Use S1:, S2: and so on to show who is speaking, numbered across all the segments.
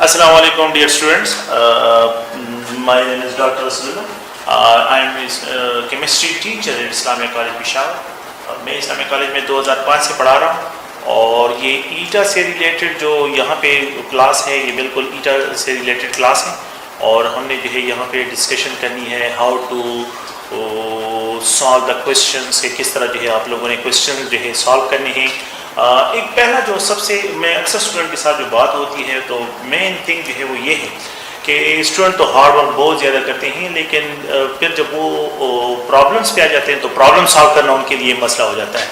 S1: Assalamu alaikum dear students. My name is Dr. Rasulullah. I am a chemistry teacher at Islamic College Peshawar. मैं Islamic college में 2005 से पढ़ा रहा हूँ और ये ईटा से रिलेटेड जो यहाँ पे क्लास है ये बिल्कुल ईटा से रिलेटेड क्लास है और हमने जो है यहाँ पे डिस्कशन करनी है how to solve the questions के किस तरह जो है आप लोगों ने क्वेश्चन जो है सॉल्व करने हैं। एक पहला जो सबसे मैं अक्सर स्टूडेंट के साथ जो बात होती है तो मेन थिंग जो है वो ये है कि स्टूडेंट तो हार्ड वर्क बहुत ज़्यादा करते हैं लेकिन फिर जब वो प्रॉब्लम्स पे आ जाते हैं तो प्रॉब्लम सॉल्व करना उनके लिए मसला हो जाता है।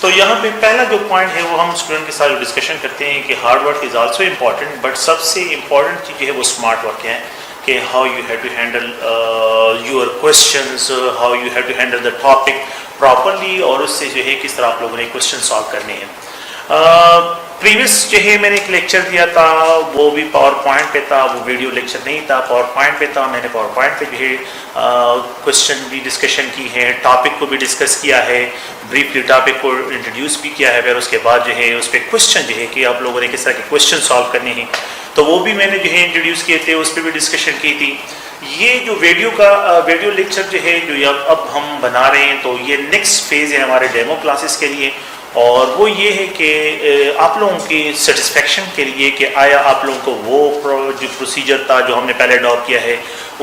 S1: तो यहाँ पे पहला जो पॉइंट है वो हम स्टूडेंट के साथ डिस्कशन करते हैं कि hard work is also important but सबसे इम्पॉर्टेंट चीज़ जो है वो स्मार्ट वर्क है कि how you have to handle your questions, how you have to handle the topic properly और उससे जो है किस तरह आप लोगों ने क्वेश्चन सॉल्व करने हैं। प्रीवियस जो है मैंने एक लेक्चर दिया था वो भी पावर पॉइंट पे था, वो वीडियो लेक्चर नहीं था, पावर पॉइंट पे था। मैंने पावर पॉइंट पे जो है क्वेश्चन भी डिस्कशन की है, टॉपिक को भी डिस्कस किया है, ब्रीफली टॉपिक को इंट्रोड्यूस भी किया है, फिर उसके बाद जो है उस पर क्वेश्चन जो है कि आप लोगों ने किस तरह के क्वेश्चन सॉल्व करने हैं तो वो भी मैंने जो है इंट्रोड्यूस किए थे, उस पर भी डिस्कशन की थी। ये जो वीडियो लेक्चर जो है जो अब हम बना रहे हैं तो ये नेक्स्ट फेज़ है हमारे डेमो क्लासेस के लिए और वो ये है कि आप लोगों की सेटिस्फेक्शन के लिए कि आया आप लोगों को वो जो प्रोसीजर था जो हमने पहले अडॉप्ट किया है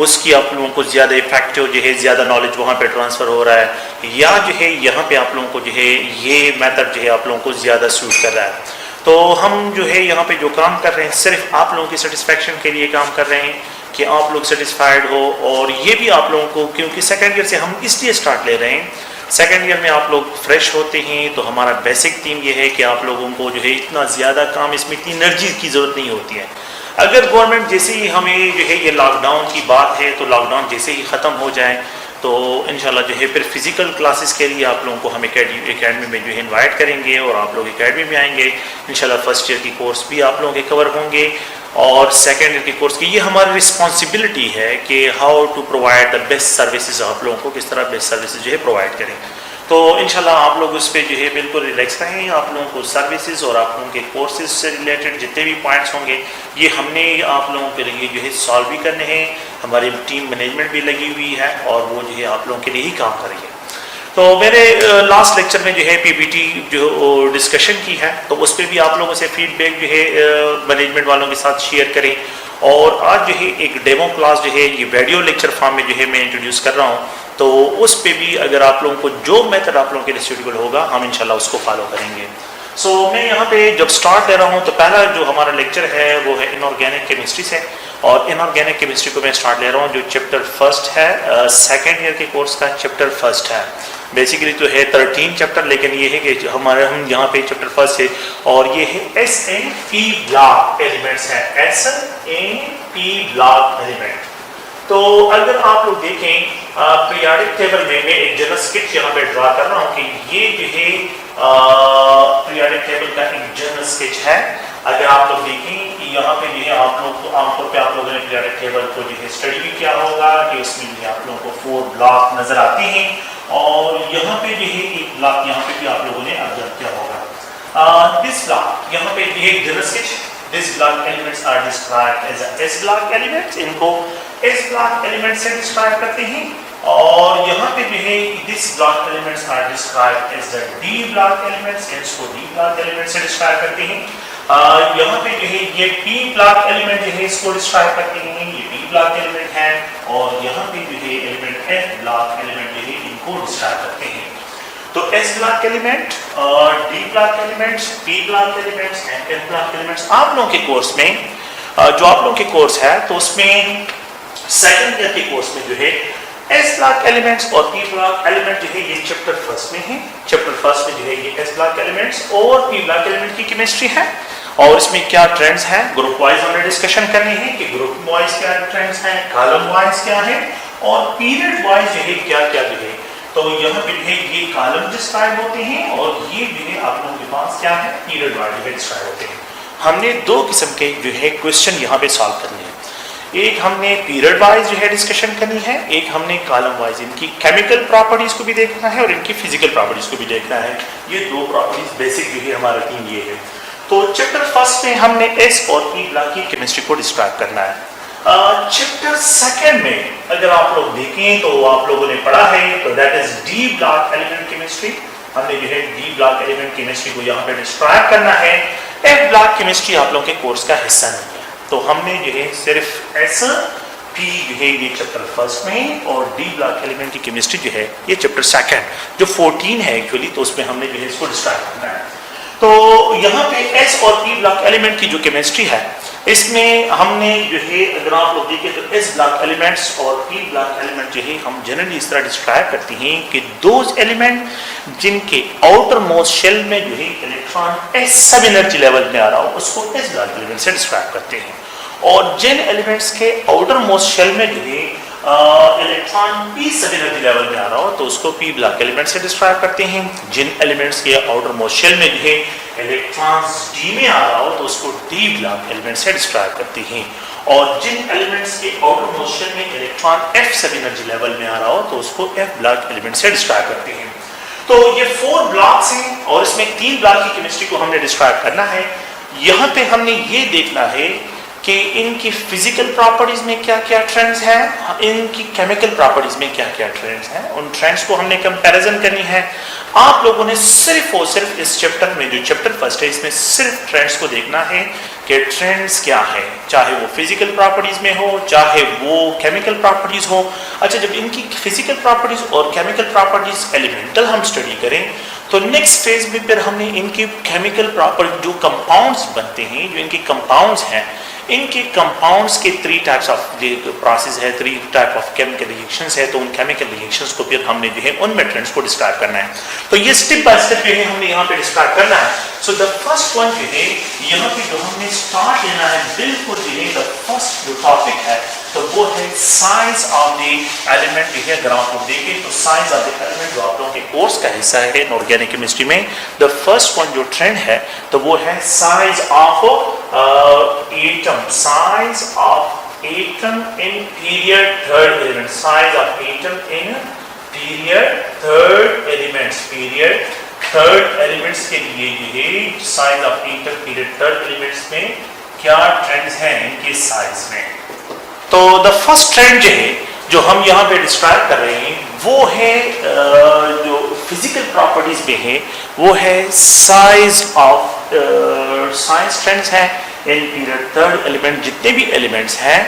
S1: उसकी आप लोगों को ज़्यादा इफेक्टिव जो है ज़्यादा नॉलेज वहाँ पे ट्रांसफ़र हो रहा है या जो है यहाँ पे आप लोगों को जो है ये मेथड जो है आप लोगों को ज़्यादा सूट कर रहा है। तो हम जो है यहाँ पे जो काम कर रहे हैं सिर्फ आप लोगों की सेटिस्फेक्शन के लिए काम कर रहे हैं कि आप लोग सेटिस्फाइड हो और ये भी आप लोगों को क्योंकि सेकेंड ईयर से हम इसलिए स्टार्ट ले रहे हैं, सेकेंड ईयर में आप लोग फ्रेश होते हैं तो हमारा बेसिक थीम ये है कि आप लोगों को जो है इतना ज़्यादा काम इसमें इतनी एनर्जी की ज़रूरत नहीं होती है। अगर गवर्नमेंट जैसे ही हमें जो है ये लॉकडाउन की बात है तो लॉकडाउन जैसे ही ख़त्म हो जाए तो इंशाल्लाह जो है फिर फिज़िकल क्लासेस के लिए आप लोगों को हम एकेडमी में जो है इन्वाइट करेंगे और आप लोग एकेडमी में आएंगे। इंशाल्लाह फर्स्ट ईयर की कोर्स भी आप लोगों के कवर होंगे और सेकेंड ईयर की कोर्स की ये हमारी रिस्पॉन्सिबिलिटी है कि how to provide the best services, आप लोगों को किस तरह बेस्ट सर्विसेज जो है प्रोवाइड करें। तो इंशाल्लाह आप लोग उस पर जो है बिल्कुल रिलैक्स रहें। आप लोगों को सर्विसेज और आप लोगों के कोर्सेज से रिलेटेड जितने भी पॉइंट्स होंगे ये हमने आप लोगों के लिए जो है सॉल्व भी करने हैं। हमारी टीम मैनेजमेंट भी लगी हुई है और वो जो है आप लोगों के लिए ही काम करेंगे। तो मैंने लास्ट लेक्चर में जो है पीपीटी जो डिस्कशन की है तो उस पर भी आप लोगों से फीडबैक जो है मैनेजमेंट वालों के साथ शेयर करें और आज जो है एक डेमो क्लास जो है ये वीडियो लेक्चर फॉर्म में जो है मैं इंट्रोड्यूस कर रहा हूँ तो उस पे भी अगर आप लोगों को जो मेथड आप लोगों के लिए सूटेबल होगा हम इंशाल्लाह उसको फॉलो करेंगे। सो मैं यहाँ पे जब स्टार्ट ले रहा हूँ तो पहला जो हमारा लेक्चर है वो है इनऑर्गेनिक केमिस्ट्री से और इनऑर्गेनिक केमिस्ट्री को मैं स्टार्ट ले रहा हूँ जो चैप्टर फर्स्ट है सेकेंड ईयर के कोर्स का चैप्टर फर्स्ट है। बेसिकली तो है 13 चैप्टर लेकिन ये है कि हम यहाँ पे चैप्टर फर्स्ट है और ये है SNP ब्लॉक एलिमेंट्स है, SNP ब्लॉक एलिमेंट। तो अगर आप लोग देखें पीरियोडिक टेबल में मैं एक जनरल स्केच यहाँ पे ड्रा कर रहा हूँ कि ये जो है पीरियोडिक टेबल का एक जनरल स्केच है। अगर आप लोग देखें कि यहाँ पे जो है आप लोग तो आमतौर पे आप लोगों ने पीरियोडिक टेबल को जो है स्टडी भी किया होगा कि उसमें जो है आप लोगों को 4 ब्लॉक नजर आते हैं और यहाँ पे जो है एक ब्लॉक यहाँ पे भी आप लोगों ने ऑब्जर्व किया होगा। दिस ब्लॉक यहाँ पे जो है general sketch This block elements are described as a S block elements, इनको S block elements से describe करते हैं और यहाँ पे जो है this block elements are described as the D block elements, इसको D block elements से describe करते हैं। यहाँ पे जो है ये P block element जो है इसको describe करते हैं, ये P block element है और यहाँ पे जो है element F block element जो है इनको describe करते हैं। तो S block element, D block elements, P block elements and F block elements आप लोगों के कोर्स में जो आप लोगों के कोर्स है तो उसमें सेकंड ईयर के कोर्स में जो है S ब्लॉक एलिमेंट्स और P ब्लॉक एलिमेंट जो है ये चैप्टर फर्स्ट में है। चैप्टर फर्स्ट में जो है ये S ब्लॉक एलिमेंट्स और P ब्लॉक एलिमेंट की केमिस्ट्री है और इसमें क्या ट्रेंड्स हैं ग्रुप वाइज हमने डिस्कशन करनी है कि ग्रुप वाइज क्या ट्रेंड्स हैं, कॉलम वाइज क्या है और पीरियड वाइज जो है क्या क्या जो है। तो यहाँ पे जो है ये कॉलम डिस्क्राइब होते हैं और ये जो है आप लोगों के पास क्या है पीरियड वाइज डिस्क्राइब होते हैं। हमने 2 किस्म के जो है क्वेश्चन यहाँ पे सॉल्व करने हैं। एक हमने पीरियड वाइज जो है डिस्कशन करनी है, एक हमने कॉलम वाइज इनकी केमिकल प्रॉपर्टीज को भी देखना है और इनकी फिजिकल प्रॉपर्टीज को भी देखना है। ये 2 प्रॉपर्टीज बेसिक जो है हमारा थीम ये है। तो चैप्टर फर्स्ट में हमने एस और पी ब्लॉक की केमिस्ट्री को डिस्क्राइब करना है। चैप्टर सेकंड में अगर आप लोग देखें तो आप लोगों ने पढ़ा है, तो that is D block element chemistry. हमने जो है डी ब्लॉक एलिमेंट केमिस्ट्री को यहाँ पे डिस्क्राइब करना है। एफ ब्लॉक केमिस्ट्री आप लोगों के कोर्स का हिस्सा नहीं है, तो हमने जो है सिर्फ एस पी जो है ये चैप्टर फर्स्ट में, और डी ब्लॉक एलिमेंट की केमिस्ट्री जो है ये चैप्टर सेकंड जो 14 है एक्चुअली, तो उसमें हमने जो है इसको डिस्क्राइब करना है। तो यहाँ पे एस और पी ब्लॉक एलिमेंट की जो केमिस्ट्री है, इसमें हमने जो है अगर आप लोग देखें तो एस ब्लॉक एलिमेंट्स और पी ब्लॉक एलिमेंट जो है हम जनरली इस तरह डिस्क्राइब करते हैं कि दोज एलिमेंट जिनके आउटर मोस्ट शेल में जो है इलेक्ट्रॉन एस सब एनर्जी लेवल में आ रहा हो उसको एस ब्लॉक एलिमेंट से डिस्क्राइब करते हैं, और जिन एलिमेंट्स के आउटर मोस्ट शेल में जो है इलेक्ट्रॉन पी सब एनर्जी लेवल में आ रहा हो तो उसको पी ब्लॉक एलिमेंट से डिस्क्राइब करते हैं। जिन एलिमेंट्स के आउटर मोस्ट शेल में जो है इलेक्ट्रॉन्स डी में आ रहा हो तो उसको डी ब्लॉक एलिमेंट से डिस्क्राइब करते हैं, और जिन एलिमेंट्स के आउटर मोस्ट शेल में इलेक्ट्रॉन एफ सब एनर्जी लेवल में आ रहा हो तो उसको एफ ब्लॉक एलिमेंट से डिस्क्राइब करते हैं। तो ये 4 ब्लॉक्स हैं और इसमें 3 ब्लॉक की केमिस्ट्री को हमने डिस्क्राइब करना है। यहाँ पे हमने ये देखना है कि इनकी फिजिकल प्रॉपर्टीज में क्या क्या ट्रेंड्स हैं, इनकी केमिकल प्रॉपर्टीज में क्या क्या ट्रेंड्स हैं, उन ट्रेंड्स को हमने कंपैरिजन करनी है। आप लोगों ने सिर्फ और सिर्फ इस चैप्टर में, जो चैप्टर फर्स्ट है, इसमें सिर्फ ट्रेंड्स को देखना है कि ट्रेंड्स क्या है, चाहे वो फिजिकल प्रॉपर्टीज में हो चाहे वो केमिकल प्रॉपर्टीज हो। अच्छा, जब इनकी फिजिकल प्रॉपर्टीज और केमिकल प्रॉपर्टीज एलिमेंटल हम स्टडी करें तो नेक्स्ट फेज में फिर हमने इनकी केमिकल प्रॉपर्टी जो कंपाउंड्स बनते हैं, जो इनके कंपाउंड्स हैं, इनके कंपाउंड्स के 3 टाइप्स ऑफ प्रोसेस है, 3 टाइप ऑफ केमिकल रिएक्शंस है, तो उन केमिकल रिएक्शंस को फिर हमने जो है उनमें ट्रेंड्स को डिस्क्राइब करना है। तो ये स्टेप बाय स्टेप जो है हमने यहाँ पे डिस्क्राइब करना है। सो द फर्स्ट वन जो है यहाँ पे जो हमने स्टार्ट लेना है, बिल्कुल जो है द फर्स्ट जो टॉपिक है तो वो है साइज ऑफ द एलिमेंट। देखिए अगर आप लोग देखें तो साइज ऑफ द एलिमेंट जो आप लोगों के कोर्स का हिस्सा है इनऑर्गेनिक केमिस्ट्री में, द फर्स्ट वन जो ट्रेंड है तो वो है size of atom, size of atom in period third element, size of atom in period third elements, period third elements के लिए ये size of atom period third elements में क्या ट्रेंड्स हैं इनके साइज में। तो द फर्स्ट ट्रेंड जो है जो हम यहाँ पे डिस्क्राइब कर रहे हैं वो है जो फिजिकल प्रॉपर्टीज में है वो है साइज ऑफ साइज ट्रेंड्स हैं इन पीरियड थर्ड एलिमेंट। जितने भी एलिमेंट्स हैं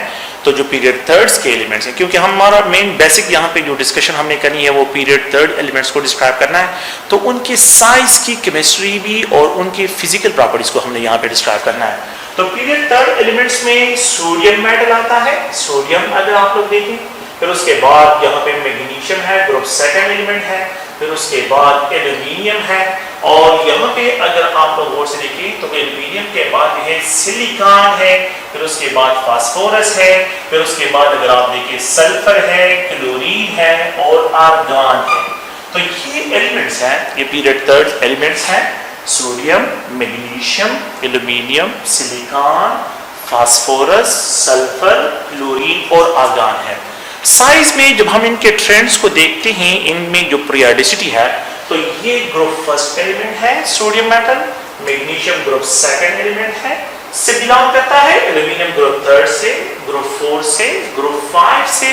S1: तो जो पीरियड थर्ड्स के एलिमेंट्स हैं, क्योंकि हमारा मेन बेसिक यहाँ पे जो डिस्कशन हमने करनी है वो पीरियड थर्ड एलिमेंट्स को डिस्क्राइब करना है, तो उनके साइज की केमिस्ट्री भी और उनके फिजिकल प्रॉपर्टीज को हमने यहाँ पे डिस्क्राइब करना है। तो पीरियड थर्ड एलिमेंट्स में सोडियम मेटल आता है, सोडियम अगर आप लोग देखें, फिर उसके बाद यहाँ पे मैग्नीशियम है, ग्रुप सेकंड एलिमेंट है, फिर उसके बाद एल्यूमिनियम है, और यहाँ पे अगर आप लोग गौर से देखें तो एल्यूमिनियम के बाद है सिलिकॉन है, फिर उसके बाद फास्फोरस है, फिर उसके बाद अगर आप देखें सल्फर है, क्लोरीन है और आर्गन है। तो ये एलिमेंट्स हैं, ये पीरियड थर्ड एलिमेंट्स हैं, sodium, magnesium, aluminium, silicon, phosphorus, sulphur, chlorine और आर्गन है। साइज में जब हम इनके ट्रेंड्स को देखते हैं, इनमें जो पीरियोडिसिटी है तो ये ग्रुप फर्स्ट एलिमेंट है sodium metal, magnesium group second element है, से बिलोंग करता है, एल्यूमिनियम ग्रुप थर्ड से, ग्रुप 4 से, ग्रुप 5 से,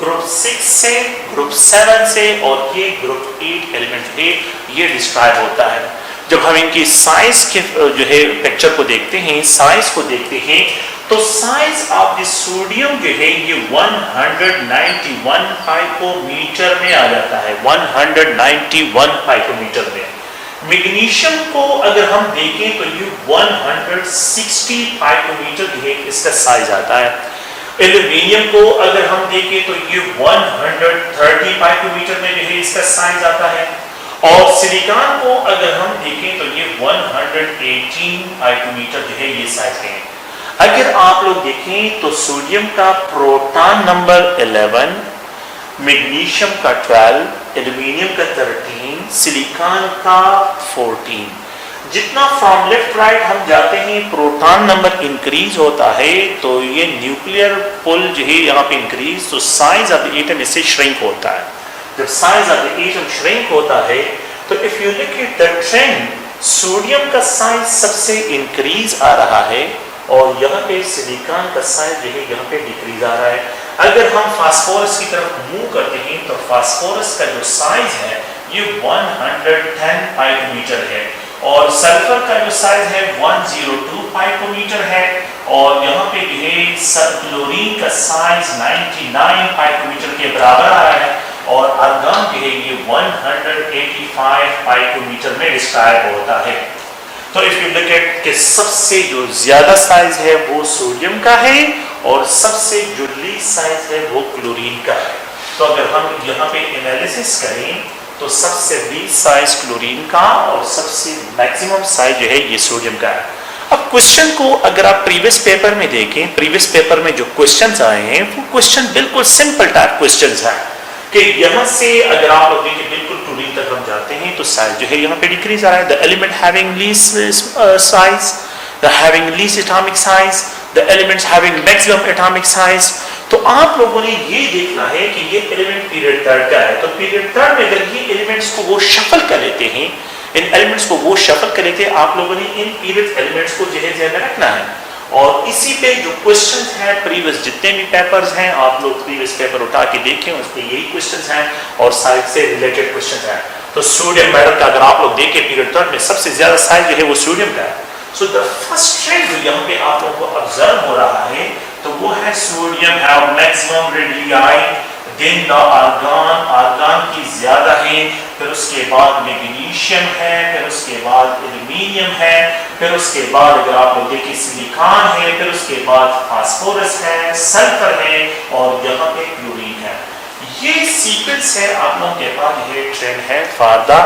S1: ग्रुप 6 से, ग्रुप 7 से, और ये ग्रुप 8 एलिमेंट है, ये डिस्क्राइब होता है। जब हम इनकी साइज के जो है पिक्चर को देखते हैं, साइज को देखते हैं, तो साइज ऑफ द सोडियम जो है ये 191 पाइकोमीटर में आ जाता है, 191 पाइकोमीटर में। मैग्नीशियम को अगर हम देखें तो ये 160 पाइकोमीटर जो है इसका साइज आता है। एल्यूमिनियम को अगर हम देखें तो ये 130 पाइकोमीटर में जो है इसका साइज आता है, और सिलिकॉन को अगर हम देखें तो ये 118 पाइकोमीटर जो है ये साइज है। अगर आप लोग देखें तो सोडियम का प्रोटॉन नंबर 11, मैग्नीशियम का 12, एल्यूमिनियम का 13, सिलिकॉन का 14। जितना फ्रॉम लेफ्ट राइट हम जाते हैं प्रोटॉन नंबर इंक्रीज होता है, तो ये न्यूक्लियर पुल जो है यहाँ पे इंक्रीज, तो साइज ऑफ द एटम इससे श्रिंक होता है। जब size of the atom shrink होता है तो if you look at the trend, sodium का साइज सबसे इंक्रीज आ रहा है और यहाँ पे सिलिकॉन का साइज जो है यहाँ पे डिक्रीज आ रहा है। अगर हम फास्फोरस की तरफ मूव करते हैं तो फास्फोरस का जो साइज है ये 110 पाइकोमीटर है और सल्फर का जो साइज है 102 पाइकोमीटर है और यहाँ पे जो है क्लोरीन का साइज 99 पाइकोमीटर के बराबर आ रहा है और आर्गन जो है ये 185 पाइकोमीटर में डिस्क्राइब होता है। तो इफ यू लुक एट कि सबसे जो ज्यादा साइज है वो सोडियम का है और सबसे जो लीस्ट साइज है वो क्लोरीन का है। तो अगर हम यहाँ पे एनालिसिस करें तो सबसे लीस्ट साइज क्लोरीन का और सबसे मैक्सिमम साइज जो है ये सोडियम का है। अब क्वेश्चन को अगर आप प्रीवियस पेपर में देखें, प्रीवियस पेपर में जो क्वेश्चंस आए हैं वो क्वेश्चन बिल्कुल सिंपल टाइप क्वेश्चंस हैं कि यहाँ से अगर आप लोग देखें बिल्कुल क्लोरीन तक हम जाते हैं तो साइज जो है यहाँ पे डिक्रीज आ रहा है। The element having least size, the having least atomic size, the elements having maximum atomic size. तो आप लोगों ने ये देखना है कि ये एलिमेंट पीरियड थर्ड का है तो पीरियड थर्ड में अगर ये एलिमेंट्स को वो शफल कर लेते हैं, इन एलिमेंट्स को वो शफल कर लेते हैं, आप लोगों ने इन पीरियड एलिमेंट्स को ध्यान में रखना है। और इसी पे जो क्वेश्चंस हैं प्रीवियस जितने भी पेपर्स हैं आप लोग प्रीवियस पेपर उठा के देखें, उस पे यही क्वेश्चंस हैं और साइज से रिलेटेड क्वेश्चंस हैं। तो सोडियम मेटल का अगर आप लोग देखें पीरियड थर्ड में सबसे ज्यादा साइज जो है वो सोडियम का है। सो द फर्स्ट ट्रेंड जो यहाँ पे आप लोगों को ऑब्जर्व हो रहा है तो वो है sodium have maximum radii, then argon की ज्यादा है, फिर उसके बाद मैग्नीशियम है, फिर उसके बाद एल्यूमिनियम है, फिर उसके बाद अगर आप लोग देखें सिलिकॉन है, फिर उसके बाद फास्फोरस है, सल्फर है और यहाँ पे क्लोरीन है। ये सीक्वेंस है आप लोगों के पास, ये ट्रेंड है फॉर द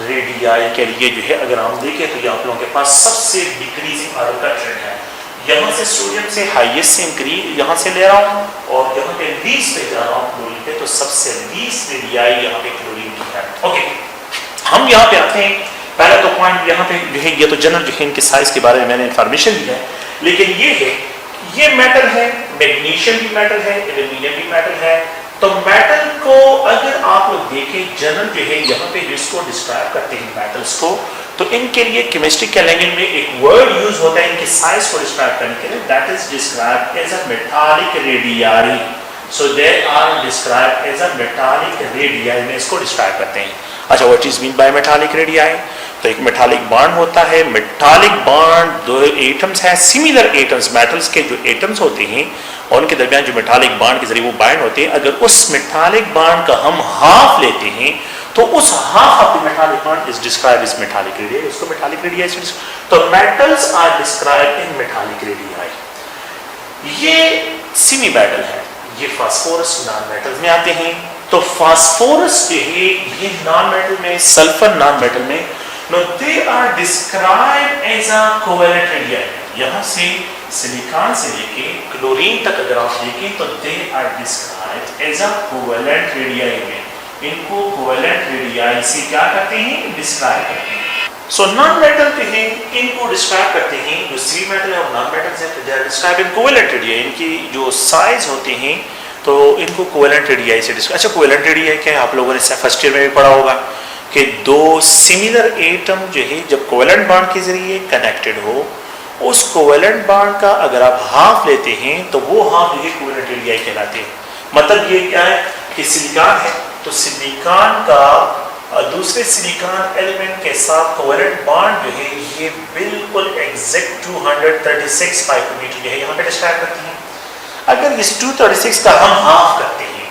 S1: रेडियाई के लिए जो है अगर हम देखें तो ये आप लोगों के पास सबसे डिक्रीजिंग ऑर्डर का ट्रेंड है। यहाँ से सोडियम से हाईएस्ट से इंक्रीज यहाँ से ले रहा हूँ और यहाँ पे लीस्ट पे जा रहा हूँ क्लोरीन पे, तो सबसे लीस्ट रेडियाई यहाँ पे क्लोरीन की है। ओके, हम यहाँ पे आते हैं। पहला तो पॉइंट यहाँ पे जो है ये तो जनरल जो है इनके साइज के बारे में मैंने इंफॉर्मेशन दिया है, लेकिन ये है ये मेटल है, मैग्नीशियम भी मेटल है, एल्यूमिनियम भी मेटल है। तो मेटल को अगर आप लोग देखें जनरल जो है यहाँ पे जिसको डिस्क्राइब करते हैं मेटल्स को, तो इनके लिए केमिस्ट्री के लैंग्वेज में एक वर्ड यूज होता है इनके साइज को डिस्क्राइब करने के लिए, that is described as a metallic radii. So they are described as a metallic radii में इसको डिस्क्राइब करते हैं। अच्छा, what is mean by metallic radii? तो एक मेटालिक बॉन्ड होता है। मेटालिक बॉन्ड दो एटम्स हैं, सिमिलर एटम्स, मेटल्स के जो एटम्स होते हैं और उनके दरमियान जो मेटालिक बॉन्ड के जरिए वो बाइंड होते हैं, अगर उस मेटालिक बॉन्ड का हम हाफ लेते हैं तो उस half of the metallic bond is described as metallic radii. इसको मेटालिक रेडियाई से तो metals are described in metallic radii. ये सेमी मेटल है, ये फास्फोरस नॉन मेटल्स में आते हैं। तो फास्फोरस जो है ये नॉन मेटल में, सल्फर नॉन मेटल में, no they are described as a covalent radii. यहाँ से सिलिकॉन से लेके क्लोरीन तक अगर आप देखें तो they are described as a covalent radii में, इनको कोवेलेंट रेडियाई से क्या करते हैं, डिस्क्राइब करते हैं। सो नॉन मेटल पे हैं, इनको डिस्क्राइब करते हैं, जो सी मेटल है और नॉन मेटल है they are described in covalent radii. इनकी जो साइज होते हैं तो इनको कोवेलेंट रेडियाई से डिस्क्राइब। अच्छा, कोवेलेंट रेडियाई क्या है? आप लोगों ने फर्स्ट ईयर में भी पढ़ा होगा कि दो सिमिलर एटम जो है जब कोवेलेंट बॉन्ड के जरिए कनेक्टेड हो, उस कोवेलेंट बॉन्ड का अगर आप हाफ लेते हैं तो वो हाफ जो है कोवेलेंट रेडियाई कहलाते हैं। मतलब ये क्या है कि सिलिकॉन है तो सिलिकॉन का दूसरे सिलिकॉन एलिमेंट के साथ कोवेलेंट बॉन्ड जो है ये बिल्कुल एग्जैक्ट 236 पाइकोमीटर जो है यहाँ पे डिस्क्राइब करती है। अगर इस 236 का हम हाफ करते हैं,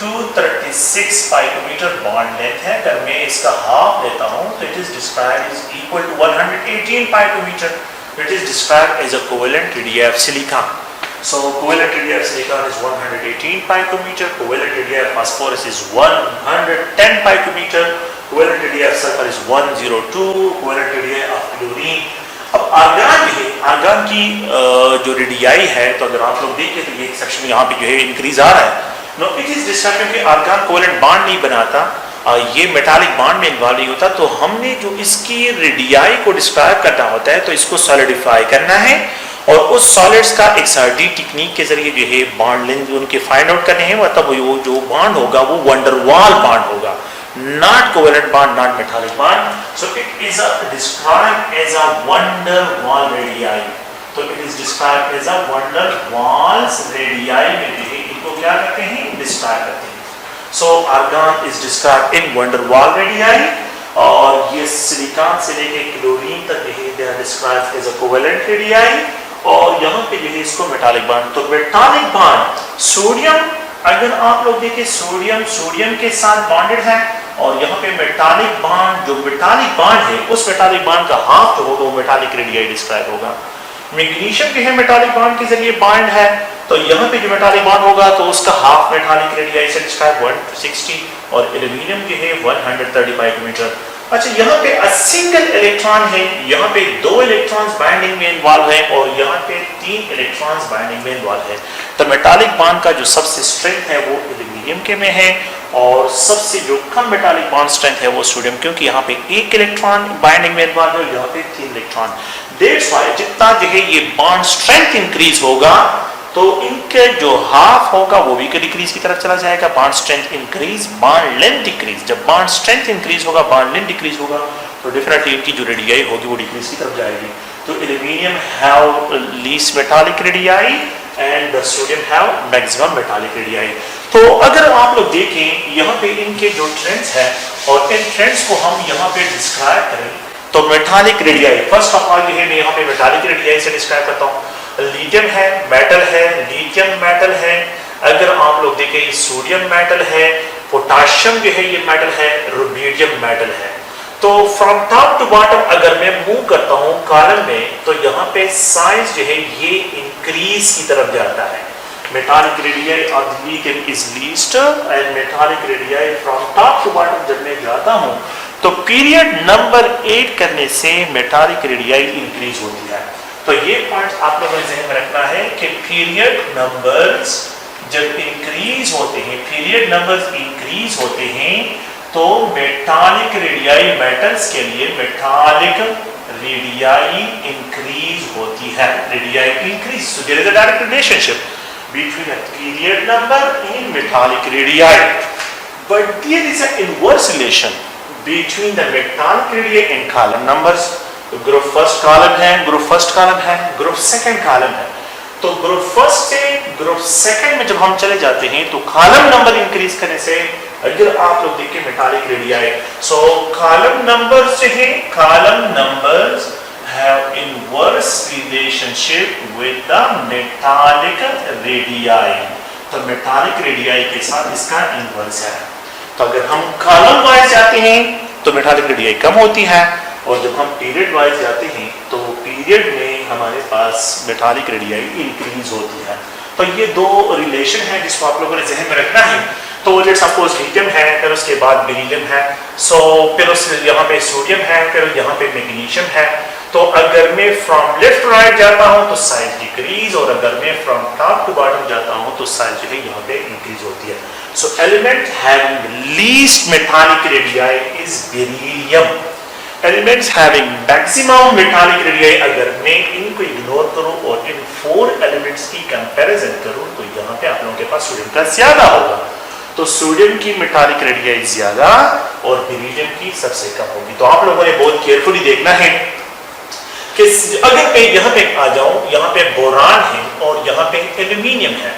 S1: 236 पाइकोमीटर बॉन्ड लेंथ है, अगर मैं इसका हाफ लेता हूं तो it is described is equal to 118 picometre. It is described as a covalent radii of silicon. So covalent radii of silicon is 118 picometer, covalent radii of phosphorus is 110 picometer, covalent radii of sulfur is 102, covalent radii of chlorine। अब argon है, argon की जो radii है तो अगर आप लोग देखें तो ये सेक्शन यहाँ पे जो है इंक्रीज आ रहा है। नो इट इज डिस्क्राइब्ड क्योंकि आर्गन कोवेलेंट बॉन्ड नहीं बनाता, ये मेटालिक बॉन्ड में इन्वॉल्व नहीं होता, तो हमने जो इसकी रेडियाई को डिस्क्राइब करना होता है तो इसको सॉलिडिफाई करना है और उस सॉलिड्स का एक्सआरडी टेक्निक के जरिए जो है बॉन्ड लेंथ उनके फाइंड आउट करने हैं। मतलब वो जो बॉन्ड होगा वो वंडरवाल बॉन्ड होगा। not covalent bond, not metallic bond. So it is described as a van der Waals radii. तो it is described as a van der Waals radii में भी इनको क्या करते हैं, डिस्क्राइब करते हैं. So argon is described in van der Waals radii, और ये सिलिकॉन से लेके क्लोरीन तक they are described as a covalent radii, और यहाँ पे जो है इसको मेटालिक बॉन्ड. तो मेटालिक बॉन्ड सोडियम, अगर आप लोग देखें सोडियम के साथ बॉन्डेड है, और यहाँ पे मेटालिक बॉन्ड, जो मेटालिक बॉन्ड है उस मेटालिक बॉन्ड का हाफ जो होगा वो मेटालिक रेडियाई डिस्क्राइब होगा. मैग्नीशियम जो है मेटालिक बॉन्ड के जरिए बॉन्ड है, तो यहाँ पे जो मेटालिक बॉन्ड होगा तो उसका हाफ मेटालिक रेडियाई से डिस्क्राइब 160, और एल्यूमिनियम जो है 135 मीटर. अच्छा, यहाँ पे सिंगल इलेक्ट्रॉन है, यहाँ पे 2 इलेक्ट्रॉन्स बाइंडिंग में इन्वॉल्व है, और यहाँ पे 3 इलेक्ट्रॉन्स बाइंडिंग में इन्वॉल्व है. तो मेटालिक बॉन्ड का जो सबसे स्ट्रेंथ है वो एल्यूमिनियम के में है, और सबसे जो कम मेटालिक बॉन्ड स्ट्रेंथ है वो सोडियम, क्योंकि यहाँ पे 1 इलेक्ट्रॉन बाइंडिंग में इन्वॉल्व है, यहाँ पे 3 इलेक्ट्रॉन. दैट्स व्हाई जितना जो है ये बॉन्ड स्ट्रेंथ इंक्रीज होगा तो इनके जो हाफ होगा वो भी डिक्रीज की तरफ चला जाएगा. Bond strength increase, bond length decrease. जब बॉन्ड स्ट्रेंथ इंक्रीज होगा, बॉन्ड लेंथ डिक्रीज होगा, तो डेफिनेटली इनकी जो रेडियाई होगी वो डिक्रीज की तरफ जाएगी. तो aluminium have least metallic radii and the sodium have maximum metallic radii. तो अगर आप लोग देखें यहाँ पे इनके जो ट्रेंड्स है, और इन ट्रेंड्स को हम यहाँ पे डिस्क्राइब करें तो metallic radii, first of all ये मैं यहाँ पे मेटालिक रेडियाई से डिस्क्राइब करता हूँ. लिथियम है, मेटल है, लिथियम मेटल है. अगर आप लोग देखें सोडियम मेटल है, पोटाशियम जो है ये मेटल है, रुबिडियम मेटल है. तो फ्रॉम टॉप टू बॉटम अगर मैं मूव करता हूँ कॉलम में, तो यहाँ पे साइज जो है ये इंक्रीज की तरफ जाता है. Metallic radii of lithium is least, and metallic radii from top to bottom जब मैं जाता हूँ तो पीरियड नंबर 8 करने से मेटालिक रेडियाई इंक्रीज होती है. तो ये पॉइंट आप लोगों ने ध्यान में रखना है कि पीरियड नंबर्स जब इंक्रीज होते हैं, पीरियड नंबर्स इंक्रीज होते हैं, तो मेटालिक रेडियाई मेटल्स के लिए मेटालिक रेडियाई इंक्रीज होती है. Radii increase, so there is a direct relationship between a period number and metallic radii, but there is an inverse relation between the metallic radii and column numbers. तो group first column है, group first column है, group second column है. तो group first से group second में जब हम चले जाते हैं तो कॉलम नंबर इंक्रीज करने से, अगर आप लोग देखें मेटालिक रेडियाई, सो कॉलम नंबर्स जो है, column numbers have inverse relationship with the metallic radii. तो मेटालिक रेडियाई के साथ इसका इनवर्स है. तो अगर हम कॉलम वाइज जाते हैं तो मेटालिक रेडियाई कम होती है, और जब हम पीरियड वाइज जाते हैं तो पीरियड में हमारे पास मेटालिक रेडियाई इंक्रीज होती है. तो ये 2 रिलेशन है जिसको आप लोगों ने ज़हन में रखना है. तो लेट्स सपोज लिथियम है, फिर उसके बाद बेरिलियम है, सो फिर उस यहाँ पे सोडियम है, फिर यहाँ पे मैग्नीशियम है. तो अगर मैं फ्रॉम लेफ्ट टू राइट जाता हूँ तो साइज डिक्रीज, और अगर मैं फ्रॉम टॉप टू बॉटम जाता हूँ तो साइज जो है यहाँ पे इंक्रीज होती है. सो element having least metallic radii is beryllium. Elements having maximum metallic radii, अगर मैं इनको इग्नोर करूं और इन 4 एलिमेंट्स की कंपैरिजन करूं तो यहाँ पे आप लोगों के पास सोडियम का ज्यादा होगा. तो सोडियम की मेटालिक रेडियाई ज्यादा और बेरिलियम की सबसे कम होगी. तो आप लोगों ने बहुत केयरफुली देखना है कि अगर मैं यहाँ पे आ जाऊं, यहाँ पे बोरान है और यहाँ पे एल्यूमिनियम है,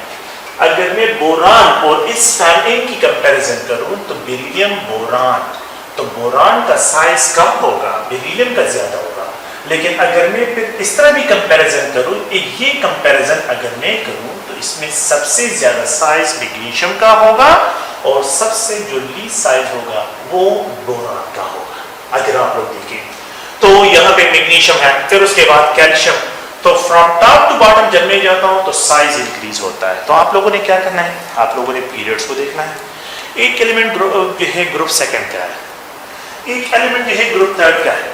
S1: अगर मैं बोरान और इस फैमिली की कंपैरिजन करूं तो बेरिलियम बोरान, तो बोरान का साइज कम होगा, बेरिलियम का ज्यादा होगा. लेकिन अगर मैं फिर इस तरह भी कंपैरिजन करूं, ये कंपैरिजन अगर मैं करूं तो इसमें सबसे ज्यादा साइज मैग्नीशियम का होगा और सबसे जो लीस्ट साइज होगा वो बोरान का होगा. अगर आप लोग देखें तो यहाँ पे मैग्नीशियम है, फिर उसके बाद कैल्शियम. तो फ्रॉम टॉप टू बॉटम जब मैं जाता हूँ तो साइज इंक्रीज होता है. तो आप लोगों ने क्या करना है, आप लोगों ने पीरियड्स को देखना है. एक एलिमेंट जो है ग्रुप सेकंड का है, एक एलिमेंट जो है ग्रुप थर्ड का है.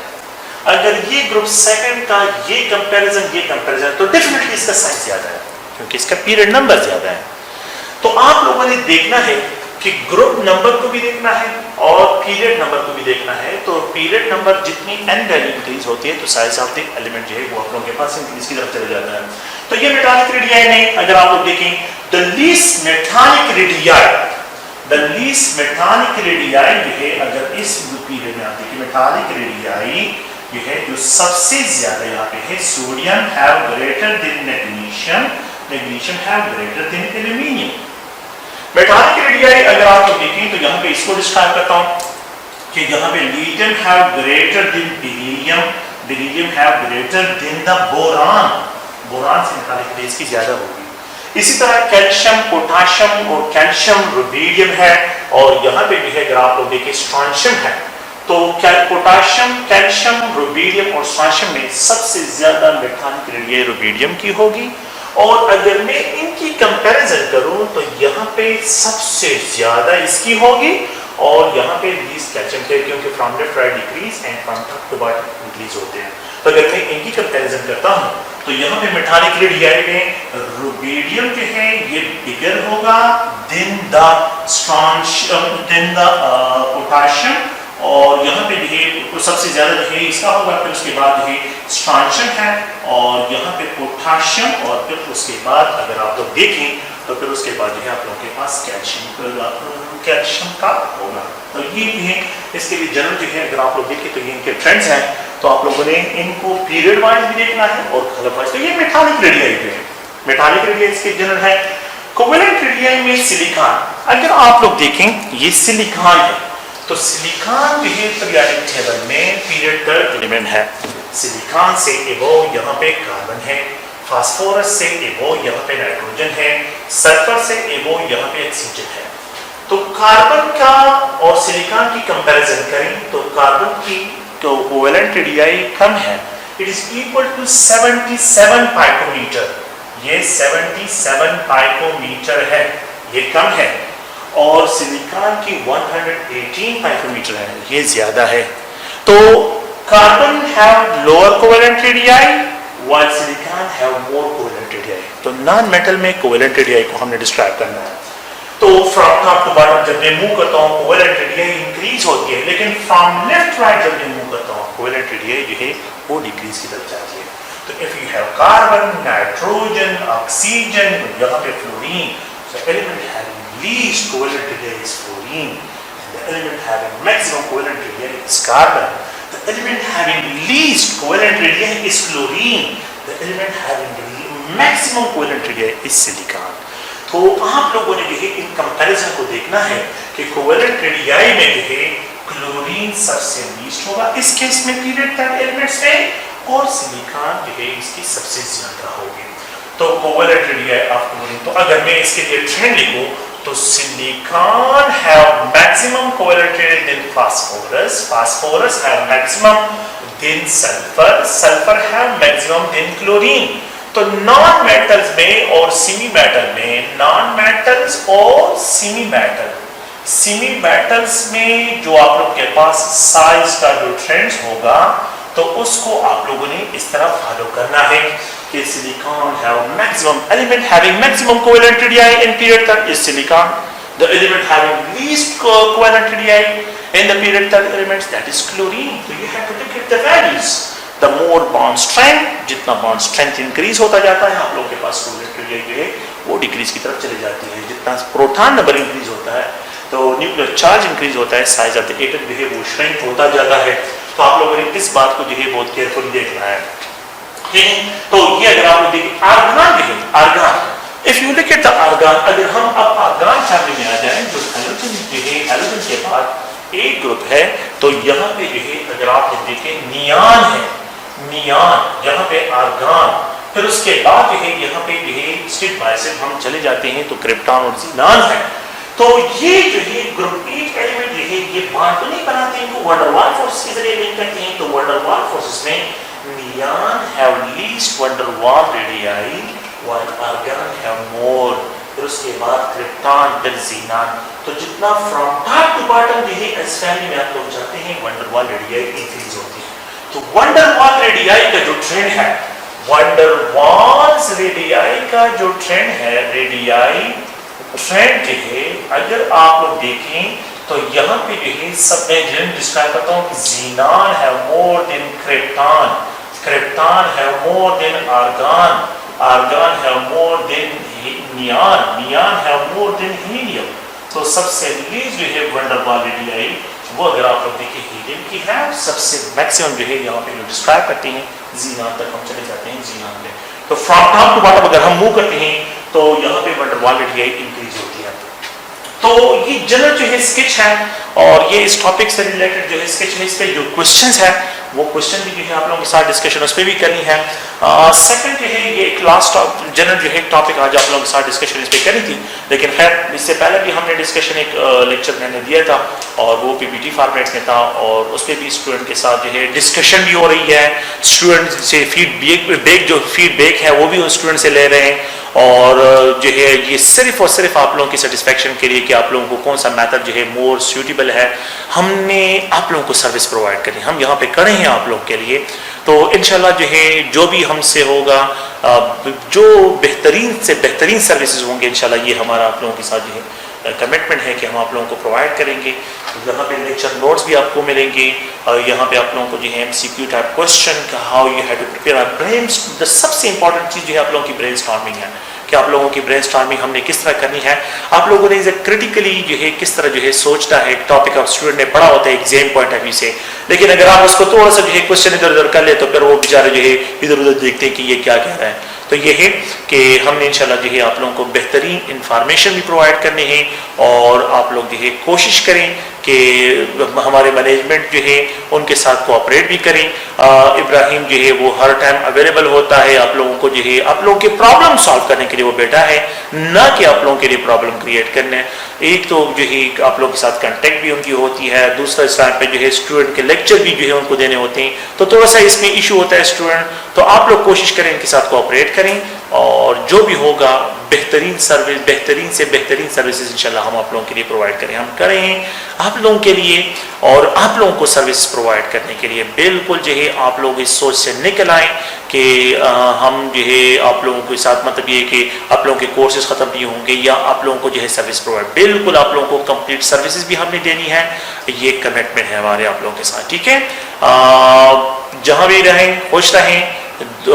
S1: अगर ये ग्रुप सेकंड का ये कंपैरिजन तो डेफिनेटली इसका साइज ज्यादा है क्योंकि इसका पीरियड नंबर ज्यादा है. तो आप लोगों ने देखना है कि ग्रुप नंबर को भी देखना है और पीरियड नंबर को भी देखना है. तो पीरियड नंबर जितनी n वैल्यू इंक्रीज होती है तो साइज ऑफ द एलिमेंट जो है वो आप लोगों के पास इंक्रीज की तरफ चला जाता है. तो ये मेटालिक रेडियाई नहीं, अगर आप लोग देखें the least metallic radii the least metallic radii जो है, अगर इस पीरियड में आप देखिए मेटालिक रेडियाई जो है जो सबसे ज्यादा यहाँ पे है, sodium have greater than magnesium, magnesium have greater than aluminium. Metallic radii अगर आप लोग देखें तो यहाँ पे इसको डिस्क्राइब करता हूँ कि यहाँ पे lithium have greater than beryllium, beryllium have greater than the boron, boron से मेटालिक रेडियाई इसकी ज्यादा होगी। इसी तरह कैल्शियम, पोटाशियम और कैल्शियम रुबीडियम है, और यहाँ पे भी है अगर आप लोग देखें स्ट्रॉन्शियम है, तो पोटाशियम, कैल्शियम, रुबीडियम और स्ट्रॉन्शियम में सबसे ज्यादा मेटालिक रेडियाई रुबीडियम की होगी। और अगर मैं इनकी कंपैरिजन करूं तो यहाँ पे सबसे ज्यादा इसकी होगी, और यहाँ पे लीस्ट कैल्शियम थे, क्योंकि from left right decrease and from top to bottom increase होते हैं। तो अगर मैं इनकी कंपैरिजन करता हूँ तो यहाँ पे मेटालिक रेडियाई में रुबीडियम जो है ये बिगर होगा then the strontium, then the potassium, और यहाँ पे भी सबसे ज्यादा जो है इसका होगा, फिर उसके बाद जो है स्ट्रॉन्शियम है, और यहाँ पे पोटाशियम, और फिर उसके बाद अगर आप लोग देखें तो फिर उसके बाद जो है आप लोगों के पास कैल्शियम का होगा। तो ये भी है, इसके लिए जनरल जो है अगर आप लोग देखें तो ये इनके ट्रेंड्स हैं, तो आप लोगों ने इनको पीरियड वाइज भी देखना है और कलर वाइज। तो ये मेटालिक रेडियाई है, मेटालिक रेडियाई इसके जनरल है। कोवेलेंट रेडियाई में सिलिकॉन, अगर आप लोग देखें ये सिलिकॉन है, तो सिलिकॉन जो है पीरियोडिक टेबल में पीरियड थर्ड एलिमेंट है। सिलिकॉन से एबोव यहाँ पे कार्बन है, फास्फोरस से एबोव यहाँ पे नाइट्रोजन है, सल्फर से एबोव यहाँ पे ऑक्सीजन है। तो कार्बन का और सिलिकॉन की कंपैरिजन करें तो कार्बन की तो कोवेलेंट रेडियाई कम है, इट इज इक्वल टू 77 पाइकोमीटर, ये 77 पाइकोमीटर है, ये कम है, और सिलिकॉन की 118 पाइकोमीटर है, ये ज्यादा है। तो carbon have lower covalent radii while silicon have more covalent radii। तो नॉन मेटल में कोवेलेंट रेडियाई को हमने डिस्क्राइब करना है। तो फ्रॉम टॉप टू बॉटम जब मैं मूव करता हूँ कोवेलेंट रेडियाई इंक्रीज होती है, लेकिन फ्रॉम लेफ्ट राइट जब मैं मूव करता हूँ कोवेलेंट रेडियाई जो है वो डिक्रीज की तरफ जाती है। तो if you have carbon, nitrogen, oxygen, यहाँ पे fluorine, so element having least covalent radii is fluorine, and the element having maximum covalent radii is carbon। The element having least covalent radii is fluorine, the element having maximum covalent radii is silicon। तो आप लोगों ने जो है in comparison को देखना है कि कोवेलेंट रेडियाई में जो है क्लोरीन सबसे लीस्ट होगा इस केस में पीरियड थर्ड एलिमेंट्स में, और सिलिकॉन जो है इसकी सबसे ज्यादा होगी। तो कोवेलेंट रेडियाई ऑफ क्लोरीन, तो अगर मैं इसके लिए ट्रेंड लिखूं तो silicon have maximum covalent radii then phosphorus, phosphorus have maximum then sulphur, sulphur have maximum then chlorine. तो नॉन मेटल्स में और सेमी मेटल में, नॉन मेटल्स और सेमी मेटल, सेमी मेटल्स में जो आप लोग के पास साइज का जो ट्रेंड्स होगा तो उसको आप लोगों ने इस तरह फॉलो करना है कि silicon have maximum, element having maximum covalent radii in period third is silicon, the element having least covalent radii in the period third elements that is chlorine. तो you have to look at the values. The more bond strength, जितना bond strength increase होता जाता है आप लोगों के पास covalent radii जो है वो डिक्रीज की तरफ चले जाती है। जितना प्रोटॉन नंबर इंक्रीज होता है तो न्यूक्लियर चार्ज इंक्रीज होता है, साइज ऑफ द एटम जो है वो श्रिंक होता जाता है। तो आप लोगों ने इस बात को जो है बहुत केयरफुली देखना है, ठीक है। तो ये अगर आप लोग देखिए आर्गन जो है, argon, if you look at the argon, अगर हम अब आर्गन फैमिली में आ जाएं जो हैलोजन जो है, हैलोजन के बाद एक ग्रुप है, तो यहाँ पे जो है अगर आप देखें नियान है, नियान, यहाँ पे आर्गन, फिर उसके बाद जो है यहाँ पे जो है स्टेप बाय स्टेप हम चले जाते हैं तो क्रिप्टॉन और ज़ीनान है। तो ये जो है ग्रुप एट एलिमेंट जो है ये बॉन्ड तो नहीं बनाते हैं, इनको वंडरवाल फोर्स के जरिए लिंक करते हैं। तो वंडरवाल फोर्सेस में neon have least van der Waals radii while argon have more, फिर उसके बाद क्रिप्टॉन, फिर ज़ीनान। तो जितना फ्रॉम टॉप टू बॉटम जो है इस फैमिली में आप लोग जाते हैं वंडरवाल रेडियाई इंक्रीज होती है। तो वंडरवाल रेडियाई का जो ट्रेंड है, वंडरवाल्स रेडियाई का जो ट्रेंड है, रेडियाई ट्रेंड जो है अगर आप लोग देखें तो यहाँ पे जो है सब मैं डिस्क्राइब करता हूँ कि xenon have more than krypton, krypton have more than argon, argon have more than neon, neon have more than helium. तो सबसे लीस्ट जो है वंडरबॉल रेडियाई, वो अगर आप लोग देखिए हीलियम की है, सबसे मैक्सिमम जो है यहाँ पे जो डिस्क्राइब करते हैं जीनान तक हम चले जाते हैं जीनान में। तो फ्रॉम टॉप टू बॉटम अगर हम मूव करते हैं तो यहाँ पे वंडरबॉल रेडियाई इंक्रीज होती है। तो ये जनरल जो है स्केच है, और ये इस टॉपिक से रिलेटेड जो है स्केच है, इस पे जो क्वेश्चंस है वो क्वेश्चन भी जो है आप लोगों के साथ डिस्कशन उस पर भी करनी है। सेकंड जो है ये एक लास्ट जनरल जो है टॉपिक आज आप लोगों के साथ डिस्कशन इस पर करी थी, लेकिन खैर इससे पहले भी हमने डिस्कशन एक लेक्चर मैंने दिया था और वो पीपीटी फॉर्मेट में था, और उस पर भी स्टूडेंट के साथ जो है डिस्कशन भी हो रही है, स्टूडेंट से फीडबैक जो फीडबैक है वो भी स्टूडेंट से ले रहे हैं, और जो है ये सिर्फ और सिर्फ आप लोगों की सेटिस्फेक्शन के लिए कि आप लोगों को कौन सा मेथड जो है मोर सूटेबल है, हमने आप लोगों को सर्विस प्रोवाइड करनी, हम यहाँ पे खड़े हैं आप लोगों के लिए। तो इंशाल्लाह जो है जो भी हमसे होगा, जो बेहतरीन से बेहतरीन सर्विसेज होंगे, इंशाल्लाह ये हमारा आप लोगों के साथ जो है कमिटमेंट है कि हम आप लोगों को प्रोवाइड करेंगे। यहाँ पे लेक्चर नोट्स भी आपको मिलेंगे, और यहाँ पे आप लोगों को जो है MCQ टाइप क्वेश्चन का how you have to prepare our brain, सबसे इंपॉर्टेंट चीज़ जो है आप लोगों की ब्रेनस्टॉर्मिंग है कि आप लोगों की ब्रेनस्टॉर्मिंग हमने किस तरह करनी है, आप लोगों ने क्रिटिकली जो है किस तरह जो है सोचना है। एक टॉपिक ऑफ स्टूडेंट ने पढ़ा होता है एग्जाम पॉइंट ऑफ व्यू से, लेकिन अगर आप उसको थोड़ा सा जो है क्वेश्चन इधर उधर कर ले तो फिर वो बेचारे जो है इधर उधर देखते हैं कि ये क्या कह रहा है। तो ये है कि हमने इंशाल्लाह जो है आप लोगों को बेहतरीन इंफॉर्मेशन भी प्रोवाइड करने हैं, और आप लोग जो है कोशिश करें कि हमारे मैनेजमेंट जो है उनके साथ कोऑपरेट भी करें। इब्राहिम जो है वो हर टाइम अवेलेबल होता है आप लोगों को जो है आप लोगों के प्रॉब्लम सॉल्व करने के लिए, वो बैठा है ना कि आप लोगों के लिए प्रॉब्लम क्रिएट करने। एक तो जो है आप लोगों के साथ कांटेक्ट भी उनकी होती है, दूसरा इस टाइम पे जो है स्टूडेंट के लेक्चर भी जो है उनको देने होते हैं, तो थोड़ा सा इसमें इशू होता है स्टूडेंट, तो आप लोग कोशिश करें इनके साथ कोऑपरेट करें, और जो भी होगा बेहतरीन सर्विस, बेहतरीन से बेहतरीन सर्विसेज इंशाल्लाह हम आप लोगों के लिए प्रोवाइड करें। हम करें आप लोगों के लिए, और आप लोगों को सर्विस प्रोवाइड करने के लिए बिल्कुल जो है आप लोग इस सोच से निकल आए कि हम जो है आप लोगों के साथ, मतलब ये कि आप लोगों के कोर्सेज ख़त्म नहीं होंगे या आप लोगों को जो है सर्विस प्रोवाइड, बिल्कुल आप लोगों को कंप्लीट सर्विसेज भी हमने देनी है, ये कमिटमेंट है हमारे आप लोगों के साथ। ठीक है, जहाँ भी रहें खुश रहें,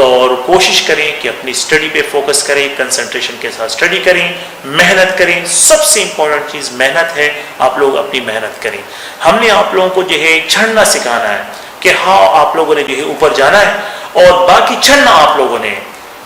S1: और कोशिश करें कि अपनी स्टडी पे फोकस करें, कंसंट्रेशन के साथ स्टडी करें, मेहनत करें। सबसे इंपॉर्टेंट चीज़ मेहनत है, आप लोग अपनी मेहनत करें। हमने आप लोगों को जो है चढ़ना सिखाना है कि हाँ आप लोगों ने जो है ऊपर जाना है और बाकी चढ़ना आप लोगों ने,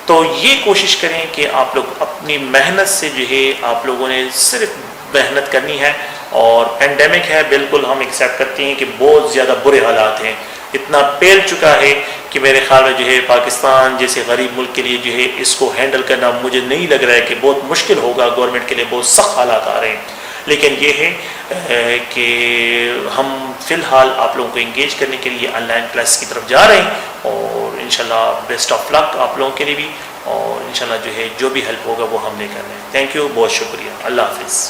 S1: तो ये कोशिश करें कि आप लोग अपनी मेहनत से जो है आप लोगों ने सिर्फ मेहनत करनी है। और पेंडेमिक है, बिल्कुल हम एक्सेप्ट करते हैं कि बहुत ज़्यादा बुरे हालात हैं, इतना फैल चुका है कि मेरे ख्याल में जो है पाकिस्तान जैसे गरीब मुल्क के लिए जो है इसको हैंडल करना मुझे नहीं लग रहा है कि बहुत मुश्किल होगा, गवर्नमेंट के लिए बहुत सख्त हालात आ रहे हैं। लेकिन ये है कि हम फ़िलहाल आप लोगों को इंगेज करने के लिए ऑनलाइन क्लास की तरफ जा रहे हैं, और इंशाल्लाह बेस्ट ऑफ लक आप लोगों के लिए भी, और इंशाल्लाह जो है जो भी हेल्प होगा वो हमने करना है। थैंक यू, बहुत शुक्रिया, अल्लाह हाफिज़।